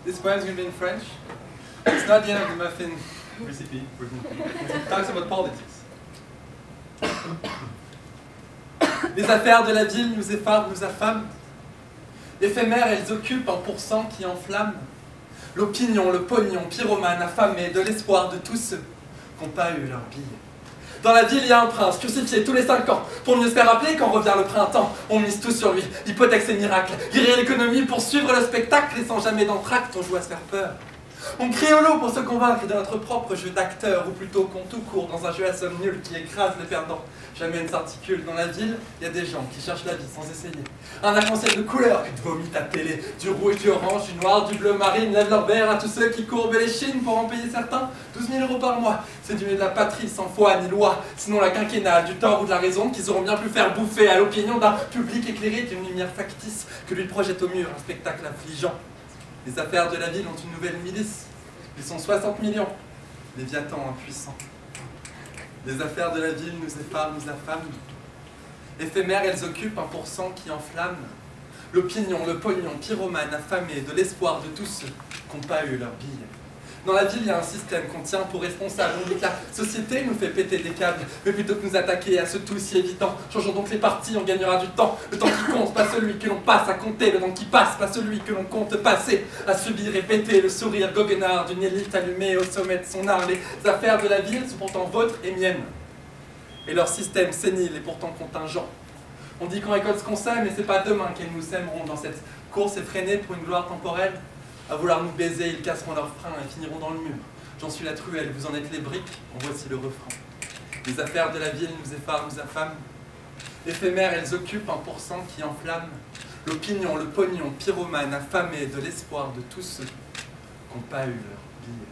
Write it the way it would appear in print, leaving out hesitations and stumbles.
This poem is going to be in French. It's not the end of the muffin recipe. It talks about politics. Les affaires de la ville nous effarent, nous affament. Éphémères, elles occupent un pourcent qui enflamme. L'opinion, le pognon, pyromane, affamé, de l'espoir de tous ceux qui n'ont pas eu leur bille. Dans la ville, il y a un prince, crucifié tous les 5 ans. Pour mieux se faire rappeler, quand revient le printemps, on mise tout sur lui. Hypothèque ses miracles, guérir l'économie pour suivre le spectacle, et sans jamais d'entracte, on joue à se faire peur. On crie au lot pour se convaincre de notre propre jeu d'acteur, ou plutôt qu'on tout court dans un jeu à somme nulle qui écrase les perdants. Jamais ne s'articule. Dans la ville, il y a des gens qui cherchent la vie sans essayer. Un arc-en-ciel de couleurs que de vomi ta télé. Du rouge, du orange, du noir, du bleu marine lèvent leur verre à tous ceux qui courbent les chines pour en payer certains. 12 000 € par mois. C'est du mieux de la patrie, sans foi ni loi. Sinon la quinquennale, du tort ou de la raison, qu'ils auront bien pu faire bouffer à l'opinion d'un public éclairé d'une lumière factice que lui projette au mur un spectacle affligeant. Les affaires de la ville ont une nouvelle milice. Ils sont 60 millions, Léviathan impuissant. Les affaires de la ville nous effarent, nous affament. Éphémères, elles occupent un pourcent qui enflamme. L'opinion, le pognon, pyromane, affamé, de l'espoir de tous ceux qui n'ont pas eu leur bille. Dans la ville, il y a un système qu'on tient pour responsable. On dit que la société nous fait péter des câbles. Mais plutôt que nous attaquer à ce tout si évident, changeons donc les parties, on gagnera du temps. Le temps qui compte, pas celui que l'on passe à compter. Le temps qui passe, pas celui que l'on compte passer. À subir et péter le sourire goguenard d'une élite allumée au sommet de son art. Les affaires de la ville sont pourtant vôtres et miennes. Et leur système sénile est pourtant contingent. On dit qu'on récolte ce qu'on sème, et c'est pas demain qu'elles nous sèmeront dans cette course effrénée pour une gloire temporelle. À vouloir nous baiser, ils casseront leurs freins et finiront dans le mur. J'en suis la truelle, vous en êtes les briques, en voici le refrain. Les affaires de la ville nous effarent, nous affament. Éphémères, elles occupent un pourcent qui enflamme. L'opinion, le pognon, pyromane, affamé, de l'espoir de tous ceux qui n'ont pas eu leur bille.